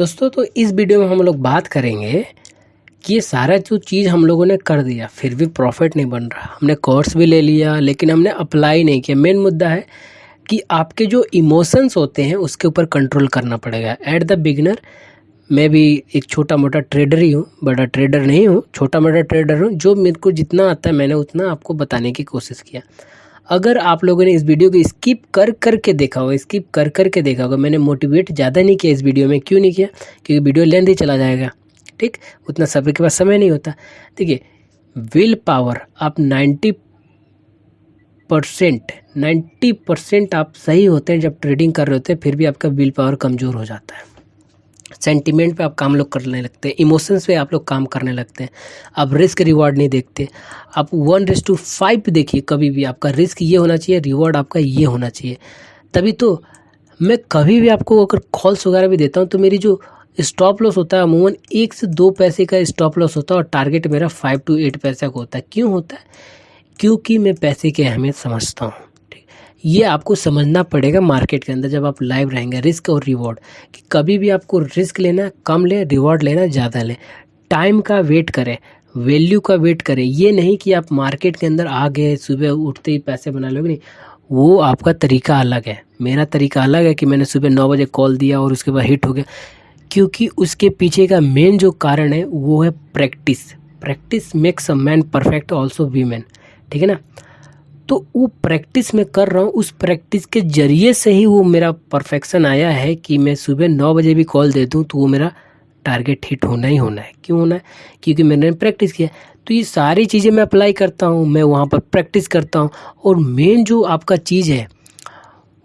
दोस्तों तो इस वीडियो में हम लोग बात करेंगे कि ये सारा जो चीज़ हम लोगों ने कर दिया फिर भी प्रॉफिट नहीं बन रहा। हमने कोर्स भी ले लिया लेकिन हमने अप्लाई नहीं किया। मेन मुद्दा है कि आपके जो इमोशंस होते हैं उसके ऊपर कंट्रोल करना पड़ेगा। एट द बिगिनर मैं भी एक छोटा मोटा ट्रेडर ही हूँ, बड़ा ट्रेडर नहीं हूँ, छोटा मोटा ट्रेडर हूँ। जो मेरे को जितना आता है मैंने उतना आपको बताने की कोशिश किया। अगर आप लोगों ने इस वीडियो को स्किप कर देखा होगा, मैंने मोटिवेट ज़्यादा नहीं किया इस वीडियो में। क्यों नहीं किया? क्योंकि वीडियो लेंथ ही चला जाएगा। ठीक, उतना सभी के पास समय नहीं होता। देखिए, विल पावर आप 90% आप सही होते हैं जब ट्रेडिंग कर रहे होते हैं, फिर भी आपका विल पावर कमज़ोर हो जाता है। सेंटिमेंट पे आप काम लोग करने लगते हैं, इमोशंस पे आप लोग काम करने लगते हैं। आप रिस्क रिवॉर्ड नहीं देखते। आप 1:5 देखिए, कभी भी आपका रिस्क ये होना चाहिए, रिवॉर्ड आपका ये होना चाहिए। तभी तो मैं कभी भी आपको अगर कॉल्स वगैरह भी देता हूँ तो मेरी जो स्टॉप लॉस होता है अमूमन 1 से 2 पैसे का स्टॉप लॉस होता है और टारगेट मेरा 5 to 8 पैसे का होता है। क्यों होता है? क्योंकि मैं पैसे की अहमियत समझता हूँ। ठीक, ये आपको समझना पड़ेगा मार्केट के अंदर जब आप लाइव रहेंगे। रिस्क और रिवॉर्ड, कि कभी भी आपको रिस्क लेना कम ले, रिवॉर्ड लेना ज़्यादा ले। टाइम का वेट करें, वैल्यू का वेट करें। ये नहीं कि आप मार्केट के अंदर आ गए सुबह उठते ही पैसे बना लोगे, नहीं। वो आपका तरीका अलग है, मेरा तरीका अलग है कि मैंने सुबह 9 बजे कॉल दिया और उसके बाद हिट हो गया। क्योंकि उसके पीछे का मेन जो कारण है वो है practice makes a man perfect also women. ठीक है ना? तो वो प्रैक्टिस मैं कर रहा हूँ, उस प्रैक्टिस के ज़रिए से ही वो मेरा परफेक्शन आया है कि मैं सुबह 9 बजे भी कॉल दे दूँ तो वो मेरा टारगेट हिट होना ही होना है। क्यों होना है? क्योंकि मैंने प्रैक्टिस किया। तो ये सारी चीज़ें मैं अप्लाई करता हूँ, मैं वहाँ पर प्रैक्टिस करता हूँ। और मेन जो आपका चीज़ है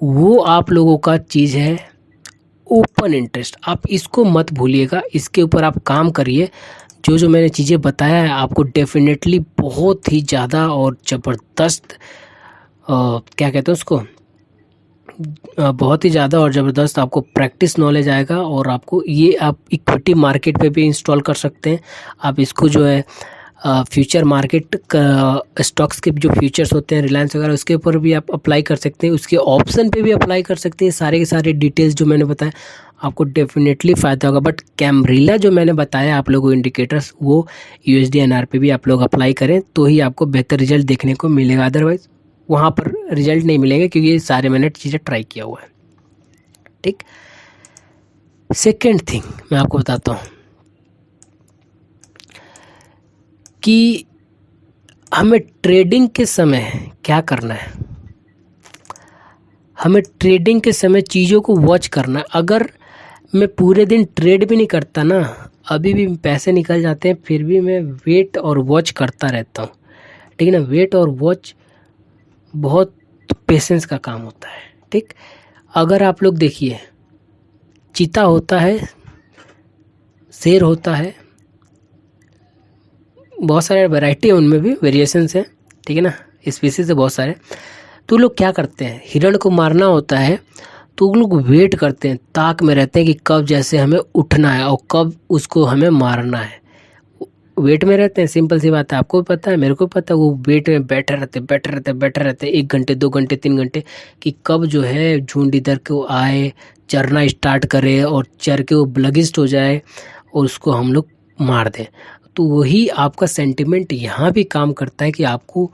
वो आप लोगों का चीज़ है ओपन इंटरेस्ट। आप इसको मत भूलिएगा, इसके ऊपर आप काम करिए। जो मैंने चीज़ें बताया है आपको डेफिनेटली बहुत ही ज़्यादा और ज़बरदस्त क्या कहते हैं उसको, बहुत ही ज़्यादा और ज़बरदस्त आपको प्रैक्टिस नॉलेज आएगा। और आपको ये आप इक्विटी मार्केट पे भी इंस्टॉल कर सकते हैं। आप इसको जो है फ्यूचर मार्केट का स्टॉक्स के जो फ्यूचर्स होते हैं रिलायंस वगैरह, उसके ऊपर भी आप अप्लाई कर सकते हैं। उसके ऑप्शन पे भी अप्लाई कर सकते हैं। सारे के सारे डिटेल्स जो मैंने बताया आपको डेफिनेटली फ़ायदा होगा। बट कैमरिला जो मैंने बताया आप लोगों को इंडिकेटर्स, वो USD/NR पे भी आप लोग अप्लाई करें तो ही आपको बेहतर रिजल्ट देखने को मिलेगा। अदरवाइज़ वहाँ पर रिजल्ट नहीं मिलेगा, क्योंकि ये सारे मैंने चीज़ें ट्राई किया हुआ है। ठीक, सेकेंड थिंग मैं आपको बताता हूँ कि हमें ट्रेडिंग के समय क्या करना है। हमें ट्रेडिंग के समय चीज़ों को वॉच करना है। अगर मैं पूरे दिन ट्रेड भी नहीं करता ना, अभी भी पैसे निकल जाते हैं, फिर भी मैं वेट और वॉच करता रहता हूँ। ठीक है ना? वेट और वॉच बहुत पेशेंस का काम होता है। ठीक, अगर आप लोग देखिए, चीता होता है, शेर होता है, बहुत सारे वैरायटी है, उनमें भी वेरिएशंस हैं। ठीक है ना? स्पीसीज है बहुत सारे। तो लोग क्या करते हैं, हिरण को मारना होता है तो वो लोग वेट करते हैं, ताक में रहते हैं कि कब जैसे हमें उठना है और कब उसको हमें मारना है। वेट में रहते हैं, सिंपल सी बात है, आपको भी पता है, मेरे को पता है। वो वेट में बैठे रहते 1 घंटे 2 घंटे 3 घंटे कि कब जो है झुंड इधर को आए, चरना स्टार्ट करे और चर के वो ब्लगिस्ट हो जाए और उसको हम लोग मार दें। तो वही आपका सेंटिमेंट यहाँ भी काम करता है कि आपको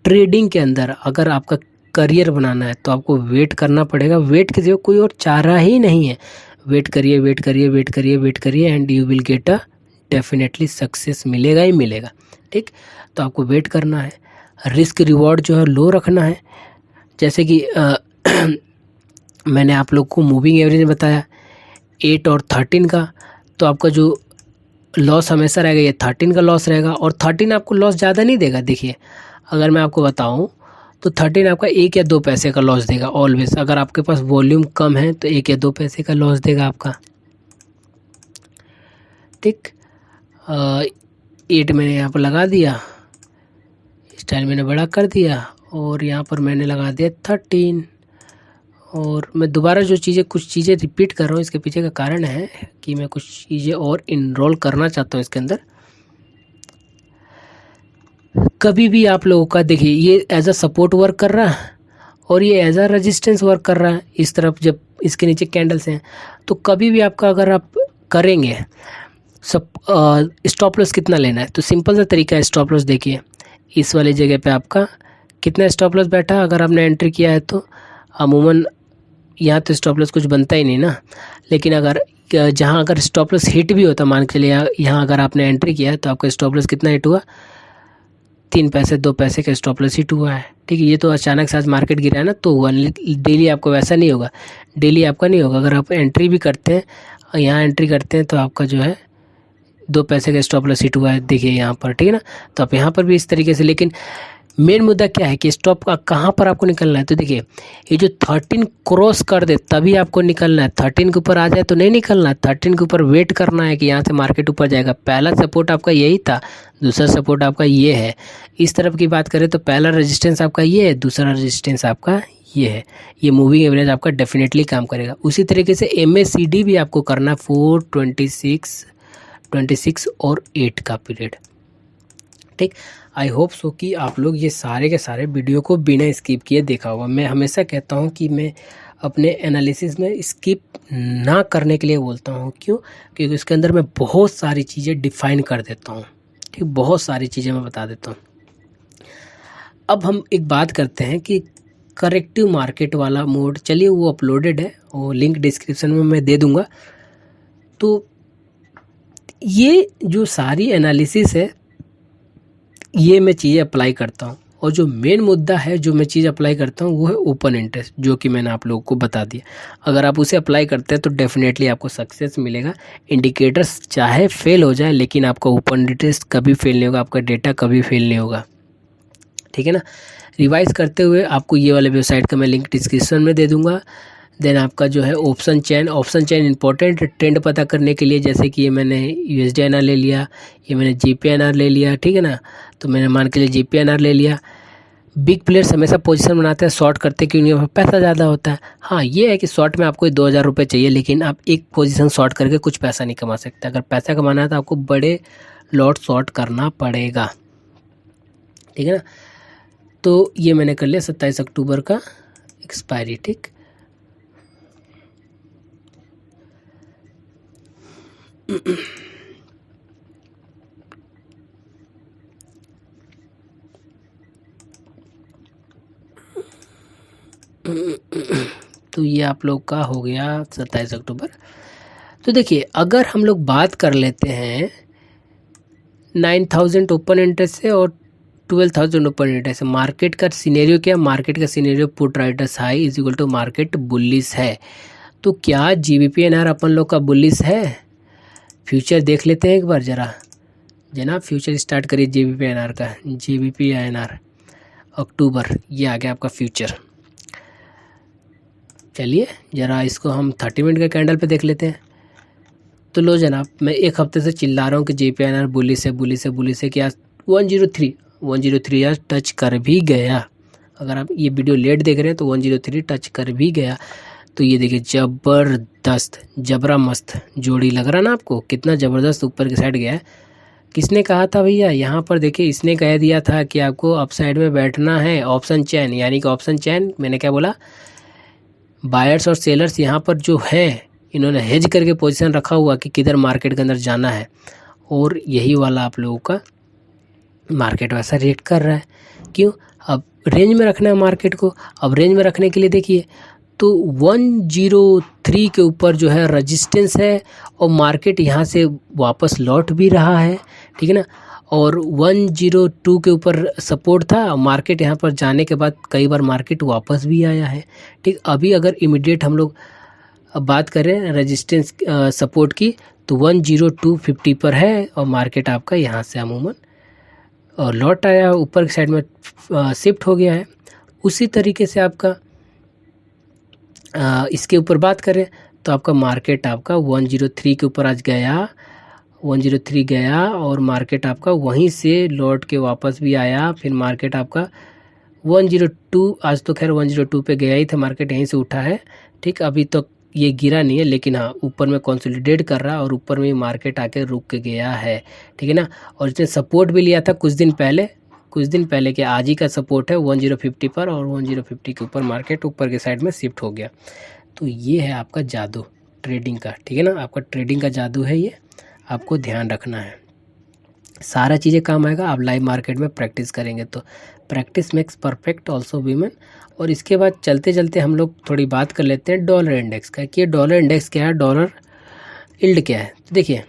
ट्रेडिंग के अंदर अगर आपका करियर बनाना है तो आपको वेट करना पड़ेगा। वेट के सिवा कोई और चारा ही नहीं है। वेट करिए and you will get a definitely success, मिलेगा ही मिलेगा। ठीक, तो आपको वेट करना है। रिस्क रिवॉर्ड जो है लो रखना है। जैसे कि मैंने आप लोग को मूविंग एवरेज बताया 8 और 13 का, तो आपका जो लॉस हमेशा रहेगा ये 13 का लॉस रहेगा। और 13 आपको लॉस ज़्यादा नहीं देगा। देखिए, अगर मैं आपको बताऊं तो 13 आपका 1 या 2 पैसे का लॉस देगा ऑलवेज। अगर आपके पास वॉल्यूम कम है तो 1 या 2 पैसे का लॉस देगा आपका। ठीक, 8 मैंने यहाँ पर लगा दिया, स्टाइल मैंने बड़ा कर दिया और यहाँ पर मैंने लगा दिया 13। और मैं दोबारा जो कुछ चीज़ें रिपीट कर रहा हूँ, इसके पीछे का कारण है कि मैं कुछ चीज़ें और इनरोल करना चाहता हूँ इसके अंदर। कभी भी आप लोगों का देखिए, ये एज अ सपोर्ट वर्क कर रहा है और ये एज अ रेजिस्टेंस वर्क कर रहा है। इस तरफ जब इसके नीचे कैंडल्स हैं। तो कभी भी आपका अगर आप करेंगे सब स्टॉप लॉस कितना लेना है, तो सिंपल सा तरीका है। स्टॉप लॉस देखिए, इस वाली जगह पे आपका कितना स्टॉप लॉस बैठा अगर आपने एंट्री किया है तो अमूमन यहाँ तो स्टॉप लॉस कुछ बनता ही नहीं ना। लेकिन अगर जहाँ अगर स्टॉप लॉस हिट भी होता, मान के चलिए यहाँ अगर आपने एंट्री किया है तो आपका स्टॉप लॉस कितना हिट हुआ, 3 पैसे 2 पैसे का स्टॉप लॉस हिट हुआ है। ठीक है, ये तो अचानक से आज मार्केट गिरा है ना, तो डेली आपको वैसा नहीं होगा, डेली आपका नहीं होगा। अगर आप एंट्री भी करते हैं, यहाँ एंट्री करते हैं तो आपका जो है 2 पैसे का स्टॉप लॉस हिट हुआ है, देखिए यहाँ पर। ठीक है ना, तो आप यहाँ पर भी इस तरीके से। लेकिन मेन मुद्दा क्या है कि स्टॉप का कहाँ पर आपको निकलना है। तो देखिए ये जो 13 क्रॉस कर दे तभी आपको निकलना है। 13 के ऊपर आ जाए तो नहीं निकलना, 13 के ऊपर वेट करना है कि यहाँ से मार्केट ऊपर जाएगा। पहला सपोर्ट आपका यही था, दूसरा सपोर्ट आपका ये है। इस तरफ की बात करें तो पहला रेजिस्टेंस आपका ये है, दूसरा रेजिस्टेंस आपका ये है। ये मूविंग एवरेज आपका डेफिनेटली काम करेगा। उसी तरीके से MACD भी आपको करना 4, 26 और 8 का पीरियड। ठीक, आई होप सो कि आप लोग ये सारे के सारे वीडियो को बिना स्किप किए देखा होगा। मैं हमेशा कहता हूँ कि मैं अपने एनालिसिस में स्किप ना करने के लिए बोलता हूँ। क्यों? क्योंकि उसके अंदर मैं बहुत सारी चीज़ें डिफाइन कर देता हूँ। ठीक, बहुत सारी चीज़ें मैं बता देता हूँ। अब हम एक बात करते हैं कि करेक्टिव मार्केट वाला मोड, चलिए वो अपलोडेड है, वो लिंक डिस्क्रिप्शन में मैं दे दूँगा। तो ये जो सारी एनालिसिस है ये मैं चीज़ें अप्लाई करता हूँ, और जो मेन मुद्दा है जो मैं चीज़ अप्लाई करता हूँ वो है ओपन इंटरेस्ट, जो कि मैंने आप लोगों को बता दिया। अगर आप उसे अप्लाई करते हैं तो डेफिनेटली आपको सक्सेस मिलेगा। इंडिकेटर्स चाहे फेल हो जाए लेकिन आपका ओपन इंटरेस्ट कभी फेल नहीं होगा, आपका डेटा कभी फेल नहीं होगा। ठीक है ना। रिवाइज करते हुए आपको ये वाले वेबसाइट का मैं लिंक डिस्क्रिप्शन में दे दूँगा। देन आपका जो है ऑप्शन चेन इंपॉर्टेंट ट्रेंड पता करने के लिए, जैसे कि ये मैंने USD-INR ले लिया, ये मैंने GPINR ले लिया। ठीक है ना, तो मैंने मान के लिए GPINR ले लिया। बिग प्लेयर्स हमेशा पोजीशन बनाते हैं, शॉर्ट करते हैं क्योंकि उनके पास पैसा ज़्यादा होता है। हाँ, ये है कि शॉर्ट में आपको 2000 रुपये चाहिए, लेकिन आप एक पोजीशन शॉर्ट करके कुछ पैसा नहीं कमा सकते। अगर पैसा कमाना है तो आपको बड़े लॉट शॉर्ट करना पड़ेगा। ठीक है ना, तो ये मैंने कर लिया 27 अक्टूबर का एक्सपायरी। ठीक, तो ये आप लोग का हो गया 27 अक्टूबर। तो देखिए अगर हम लोग बात कर लेते हैं 9000 ओपन इंटरेस्ट से और 12,000 ओपन इंटरेस्ट से, मार्केट का सिनेरियो क्या? मार्केट का scenario put writers high is equal to market bullish है। तो क्या GBP-INR अपन लोग का बुलिश है? फ्यूचर देख लेते हैं एक बार जरा। जनाब फ्यूचर स्टार्ट करिए GBP-INR का। GBP-INR अक्टूबर, ये आ गया आपका फ्यूचर। चलिए जरा इसको हम 30 मिनट के कैंडल पे देख लेते हैं। तो लो जनाब, मैं एक हफ्ते से चिल्ला रहा हूँ कि GBP-INR बुलिश है कि आज 103 आज टच कर भी गया। अगर आप ये वीडियो लेट देख रहे हैं तो 103 टच कर भी गया। तो ये देखिए ज़बरदस्त जबरा मस्त जोड़ी लग रहा ना आपको, कितना ज़बरदस्त ऊपर की साइड गया है। किसने कहा था भैया? यहाँ पर देखिए इसने कह दिया था कि आपको अप साइड में बैठना है। ऑप्शन चैन, यानी कि ऑप्शन चैन, मैंने क्या बोला, बायर्स और सेलर्स यहाँ पर जो हैं इन्होंने हेज करके पोजीशन रखा हुआ कि किधर मार्केट के अंदर जाना है, और यही वाला आप लोगों का मार्केट वैसा रेट कर रहा है। क्यों? अब रेंज में रखना है मार्केट को। अब रेंज में रखने के लिए देखिए तो 103 के ऊपर जो है रेजिस्टेंस है, और मार्केट यहाँ से वापस लौट भी रहा है। ठीक है ना, और 102 के ऊपर सपोर्ट था, मार्केट यहाँ पर जाने के बाद कई बार मार्केट वापस भी आया है। ठीक, अभी अगर इमीडिएट हम लोग बात करें रेजिस्टेंस सपोर्ट की तो 10250 पर है, और मार्केट आपका यहाँ से अमूमन और लौट आया, ऊपर की साइड में शिफ्ट हो गया है। उसी तरीके से आपका इसके ऊपर बात करें तो आपका मार्केट आपका 103 के ऊपर आज गया, 103 गया, और मार्केट आपका वहीं से लौट के वापस भी आया। फिर मार्केट आपका 102, आज तो खैर 102 पे गया ही था, मार्केट यहीं से उठा है। ठीक, अभी तक ये गिरा नहीं है, लेकिन हाँ ऊपर में कंसोलिडेट कर रहा है, और ऊपर में मार्केट आके रुक के गया है। ठीक है ना, और इसने सपोर्ट भी लिया था कुछ दिन पहले के आज ही का सपोर्ट है 1050 पर, और 1050 के ऊपर मार्केट ऊपर के साइड में शिफ्ट हो गया। तो ये है आपका जादू ट्रेडिंग का, ठीक है ना, आपका ट्रेडिंग का जादू है ये, आपको ध्यान रखना है। सारा चीज़ें काम आएगा आप लाइव मार्केट में प्रैक्टिस करेंगे तो। Practice makes perfect also women. और इसके बाद चलते चलते हम लोग थोड़ी बात कर लेते हैं डॉलर इंडेक्स का, कि डॉलर इंडेक्स क्या है, डॉलर यील्ड क्या है। देखिए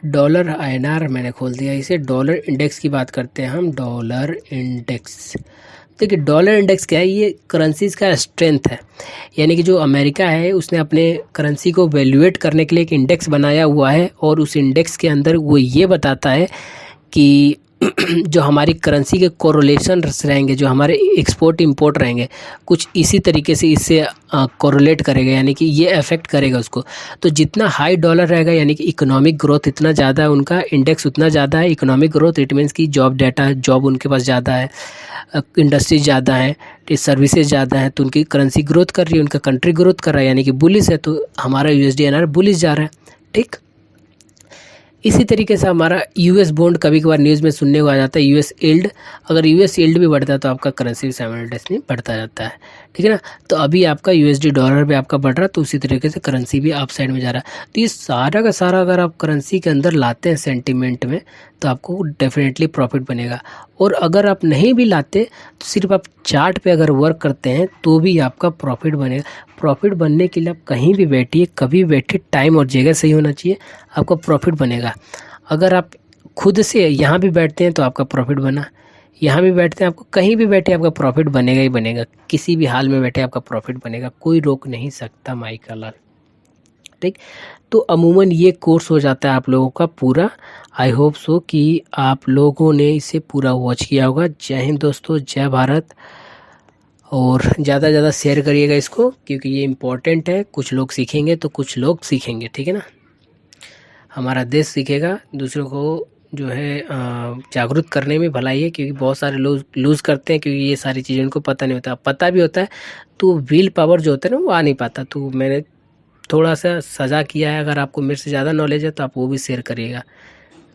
डॉलर INR मैंने खोल दिया इसे, डॉलर इंडेक्स की बात करते हैं हम। डॉलर इंडेक्स, देखिए डॉलर इंडेक्स क्या है, ये करेंसीज का स्ट्रेंथ है, यानी कि जो अमेरिका है उसने अपने करेंसी को वैल्यूएट करने के लिए एक इंडेक्स बनाया हुआ है, और उस इंडेक्स के अंदर वो ये बताता है कि जो हमारी करेंसी के कोरिलेशन रहेंगे, जो हमारे एक्सपोर्ट इंपोर्ट रहेंगे, कुछ इसी तरीके से इससे कोरिलेट करेगा, यानी कि ये अफेक्ट करेगा उसको। तो जितना हाई डॉलर रहेगा यानी कि इकोनॉमिक ग्रोथ इतना ज़्यादा है, उनका इंडेक्स उतना ज़्यादा है। इकोनॉमिक ग्रोथ इट मीन्स की जॉब डाटा, जॉब उनके पास ज़्यादा है, इंडस्ट्री ज़्यादा है, सर्विसेज ज़्यादा है, तो उनकी करेंसी ग्रोथ कर रही है, उनका कंट्री ग्रोथ कर रहा है, यानी कि बुलिश है, तो हमारा USD/INR बुलिश जा रहा है। ठीक, इसी तरीके से हमारा US बॉन्ड कभी कभार न्यूज़ में सुनने को आ जाता है, US यील्ड, अगर US यील्ड भी बढ़ता है तो आपका करेंसी भी साइमल्टेनियसली बढ़ता जाता है, ठीक है ना। तो अभी आपका USD डॉलर भी आपका बढ़ रहा है, तो उसी तरीके से करेंसी भी अप साइड में जा रहा है। तो ये सारा का सारा अगर आप करेंसी के अंदर लाते हैं सेंटिमेंट में, तो आपको डेफिनेटली प्रॉफिट बनेगा। और अगर आप नहीं भी लाते तो सिर्फ आप चार्ट पे अगर वर्क करते हैं तो भी आपका प्रॉफिट बनेगा। प्रॉफिट बनने के लिए आप कहीं भी बैठिए, कभी बैठिए, टाइम और जगह सही होना चाहिए, आपका प्रॉफिट बनेगा। अगर आप खुद से यहाँ भी बैठते हैं तो आपका प्रॉफिट बना, यहाँ भी बैठते हैं, आपको कहीं भी बैठे आपका प्रॉफिट बनेगा ही बनेगा, किसी भी हाल में बैठे आपका प्रॉफिट बनेगा, कोई रोक नहीं सकता माइका लाल। ठीक, तो अमूमन ये कोर्स हो जाता है आप लोगों का पूरा। आई होप सो कि आप लोगों ने इसे पूरा वॉच किया होगा। जय हिंद दोस्तों, जय भारत। और ज़्यादा से ज़्यादा शेयर करिएगा इसको, क्योंकि ये इम्पोर्टेंट है। कुछ लोग सीखेंगे तो कुछ लोग सीखेंगे, ठीक है ना, हमारा देश सीखेगा। दूसरों को जो है जागरूक करने में भलाई है, क्योंकि बहुत सारे लोग लूज़ करते हैं, क्योंकि ये सारी चीज़ें उनको पता नहीं होता। पता भी होता है तो विल पावर जो होता है ना वो आ नहीं पाता। तो मैंने थोड़ा सा सजा किया है, अगर आपको मेरे से ज़्यादा नॉलेज है तो आप वो भी शेयर करिएगा।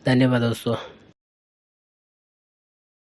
धन्यवाद दोस्तों।